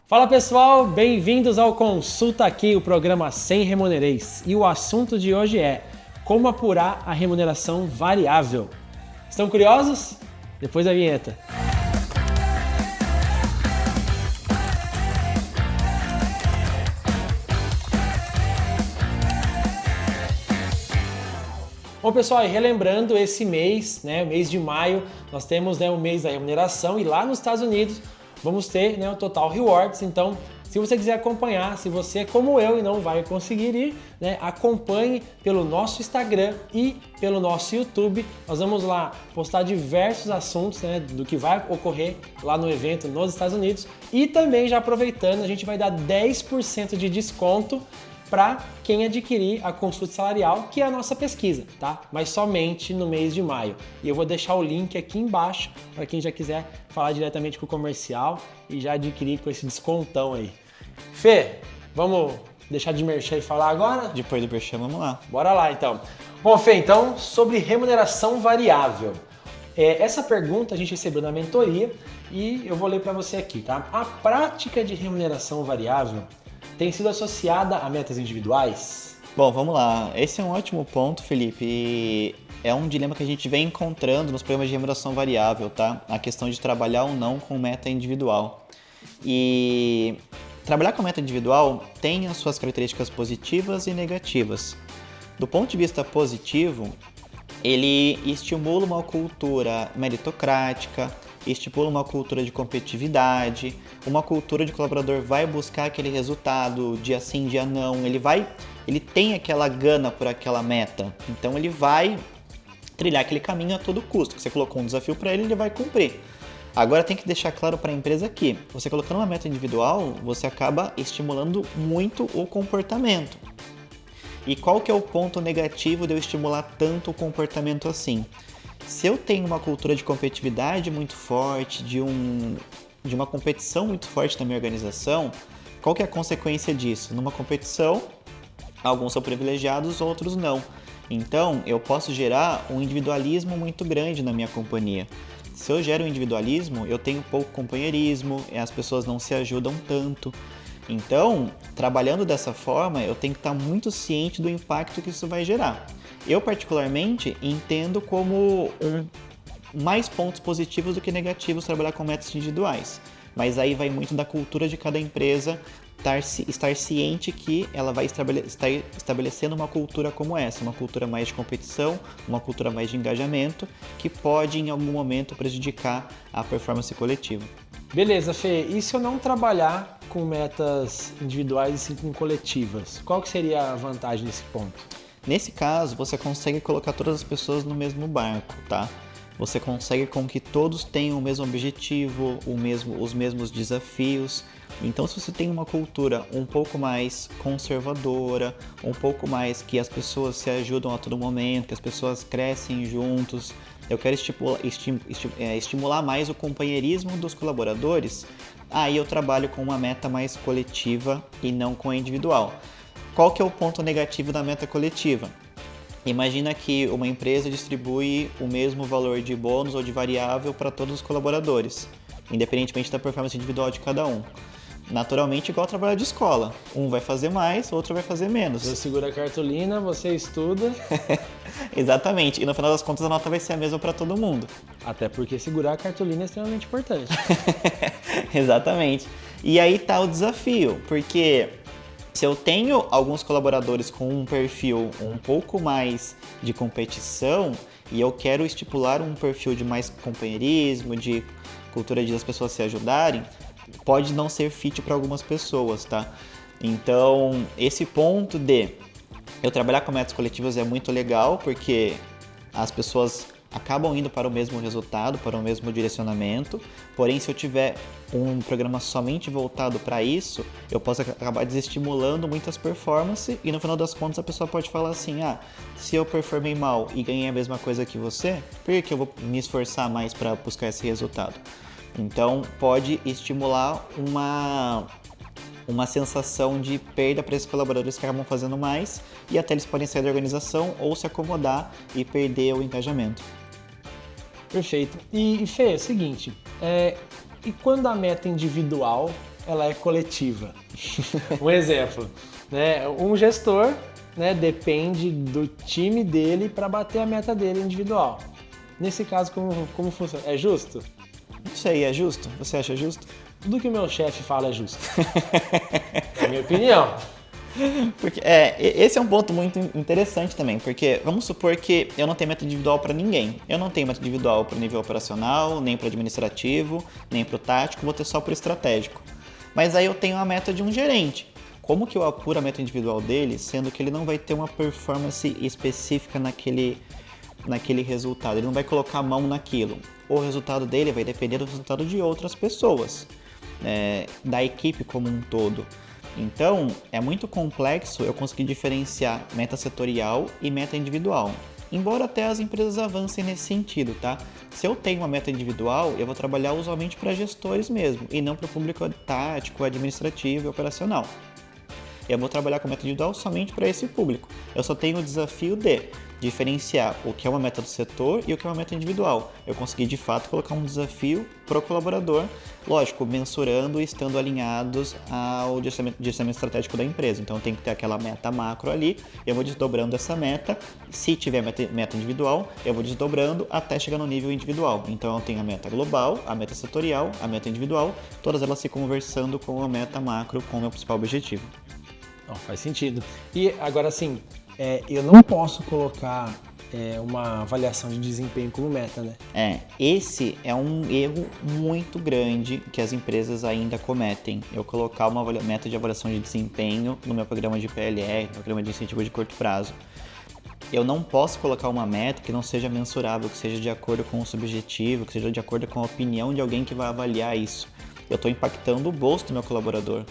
Fala pessoal, bem-vindos ao Consulta Aqui, o programa Sem Remunereis. E o assunto de hoje é como apurar a remuneração variável. Estão curiosos? Depois da vinheta. Bom pessoal, e relembrando esse mês, o mês de maio, nós temos o mês da remuneração e lá nos Estados Unidos vamos ter o Total Rewards. Então, se você quiser acompanhar, se você é como eu e não vai conseguir ir, acompanhe pelo nosso Instagram e pelo nosso YouTube. Nós vamos lá postar diversos assuntos do que vai ocorrer lá no evento nos Estados Unidos. E também, já aproveitando, a gente vai dar 10% de desconto para quem adquirir a consulta salarial, que é a nossa pesquisa, tá? Mas somente no mês de maio. E eu vou deixar o link aqui embaixo para quem já quiser falar diretamente com o comercial e já adquirir com esse descontão aí. Fê, vamos deixar de merchan e falar agora? Depois do merchan, vamos lá. Bora lá então. Bom, Fê, então, sobre remuneração variável. Essa pergunta a gente recebeu na mentoria e eu vou ler para você aqui, tá? A prática de remuneração variável tem sido associada a metas individuais? Bom, vamos lá. Esse é um ótimo ponto, Felipe. E é um dilema que a gente vem encontrando nos programas de remuneração variável, tá? A questão de trabalhar ou não com meta individual. E trabalhar com meta individual tem as suas características positivas e negativas. Do ponto de vista positivo, ele estimula uma cultura meritocrática, estimula uma cultura de competitividade, uma cultura de colaborador vai buscar aquele resultado dia sim, dia não, ele tem aquela gana por aquela meta, então ele vai trilhar aquele caminho a todo custo. Você colocou um desafio para ele, ele vai cumprir. Agora tem que deixar claro para a empresa que você colocando uma meta individual, você acaba estimulando muito o comportamento. E qual que é o ponto negativo de eu estimular tanto o comportamento assim? Se eu tenho uma cultura de competitividade muito forte, de uma competição muito forte na minha organização, qual que é a consequência disso? Numa competição, alguns são privilegiados, outros não. Então, eu posso gerar um individualismo muito grande na minha companhia. Se eu gero um individualismo, eu tenho pouco companheirismo, as pessoas não se ajudam tanto. Então, trabalhando dessa forma, eu tenho que estar muito ciente do impacto que isso vai gerar. Eu, particularmente, entendo como mais pontos positivos do que negativos trabalhar com metas individuais. Mas aí vai muito da cultura de cada empresa estar ciente que ela vai estar estabelecendo uma cultura como essa, uma cultura mais de competição, uma cultura mais de engajamento, que pode, em algum momento, prejudicar a performance coletiva. Beleza, Fê. E se eu não trabalhar com metas individuais e sim com coletivas? Qual que seria a vantagem nesse ponto? Nesse caso, você consegue colocar todas as pessoas no mesmo barco, tá? Você consegue com que todos tenham o mesmo objetivo, os mesmos desafios. Então, se você tem uma cultura um pouco mais conservadora, um pouco mais que as pessoas se ajudam a todo momento, que as pessoas crescem juntos, eu quero estimular mais o companheirismo dos colaboradores, aí eu trabalho com uma meta mais coletiva e não com a individual. Qual que é o ponto negativo da meta coletiva? Imagina que uma empresa distribui o mesmo valor de bônus ou de variável para todos os colaboradores, independentemente da performance individual de cada um. Naturalmente, igual trabalhar de escola. Um vai fazer mais, outro vai fazer menos. Eu seguro a cartolina, você estuda. Exatamente. E no final das contas, a nota vai ser a mesma para todo mundo. Até porque segurar a cartolina é extremamente importante. Exatamente. E aí tá o desafio, porque se eu tenho alguns colaboradores com um perfil um pouco mais de competição e eu quero estipular um perfil de mais companheirismo, de cultura de as pessoas se ajudarem, pode não ser fit para algumas pessoas, tá? Então, esse ponto de eu trabalhar com metas coletivas é muito legal, porque as pessoas acabam indo para o mesmo resultado, para o mesmo direcionamento. Porém, se eu tiver um programa somente voltado para isso, eu posso acabar desestimulando muitas performances e no final das contas a pessoa pode falar assim, se eu performei mal e ganhei a mesma coisa que você, por que eu vou me esforçar mais para buscar esse resultado? Então, pode estimular uma sensação de perda para esses colaboradores que acabam fazendo mais e até eles podem sair da organização ou se acomodar e perder o engajamento. Perfeito. E Fê, é o seguinte, e quando a meta individual ela é coletiva. Um exemplo, né? Um gestor, né, depende do time dele para bater a meta dele individual. Nesse caso, como funciona? É justo? Não sei, é justo? Você acha justo? Tudo que o meu chefe fala é justo. É a minha opinião. Porque, esse é um ponto muito interessante também, porque vamos supor que eu não tenho meta individual para ninguém. Eu não tenho meta individual para o nível operacional, nem para o administrativo, nem para o tático, vou ter só para o estratégico. Mas aí eu tenho a meta de um gerente. Como que eu apuro a meta individual dele, sendo que ele não vai ter uma performance específica naquele resultado? Ele não vai colocar a mão naquilo. O resultado dele vai depender do resultado de outras pessoas, da equipe como um todo. Então, é muito complexo eu conseguir diferenciar meta setorial e meta individual. Embora até as empresas avancem nesse sentido, tá? Se eu tenho uma meta individual, eu vou trabalhar usualmente para gestores mesmo, e não para o público tático, administrativo e operacional. Eu vou trabalhar com meta individual somente para esse público. Eu só tenho o desafio de diferenciar o que é uma meta do setor e o que é uma meta individual. Eu consegui, de fato, colocar um desafio para o colaborador, lógico, mensurando e estando alinhados ao direcionamento estratégico da empresa. Então, tem que ter aquela meta macro ali, eu vou desdobrando essa meta. Se tiver meta individual, eu vou desdobrando até chegar no nível individual. Então, eu tenho a meta global, a meta setorial, a meta individual, todas elas se conversando com a meta macro, com o meu principal objetivo. Não, faz sentido. E agora, assim, eu não posso colocar uma avaliação de desempenho como meta, né? Esse é um erro muito grande que as empresas ainda cometem. Eu colocar uma meta de avaliação de desempenho no meu programa de PLR, no programa de incentivo de curto prazo. Eu não posso colocar uma meta que não seja mensurável, que seja de acordo com o subjetivo, que seja de acordo com a opinião de alguém que vai avaliar isso. Eu estou impactando o bolso do meu colaborador.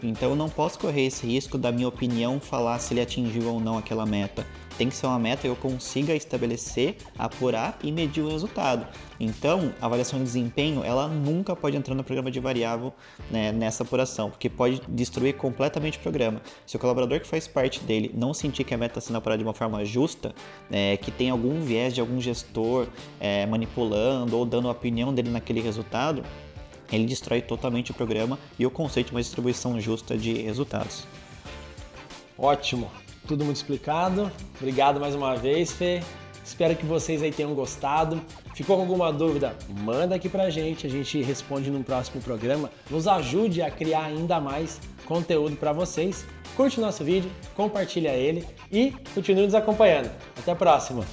Então eu não posso correr esse risco da minha opinião falar se ele atingiu ou não aquela meta. Tem que ser uma meta que eu consiga estabelecer, apurar e medir o resultado. Então, a avaliação de desempenho, ela nunca pode entrar no programa de variável, né, nessa apuração, porque pode destruir completamente o programa. Se o colaborador que faz parte dele não sentir que a meta está sendo apurada de uma forma justa, que tem algum viés de algum gestor manipulando ou dando a opinião dele naquele resultado, ele destrói totalmente o programa e o conceito de uma distribuição justa de resultados. Ótimo, tudo muito explicado. Obrigado mais uma vez, Fê. Espero que vocês aí tenham gostado. Ficou com alguma dúvida? Manda aqui pra gente, a gente responde no próximo programa. Nos ajude a criar ainda mais conteúdo para vocês. Curte o nosso vídeo, compartilha ele e continue nos acompanhando. Até a próxima!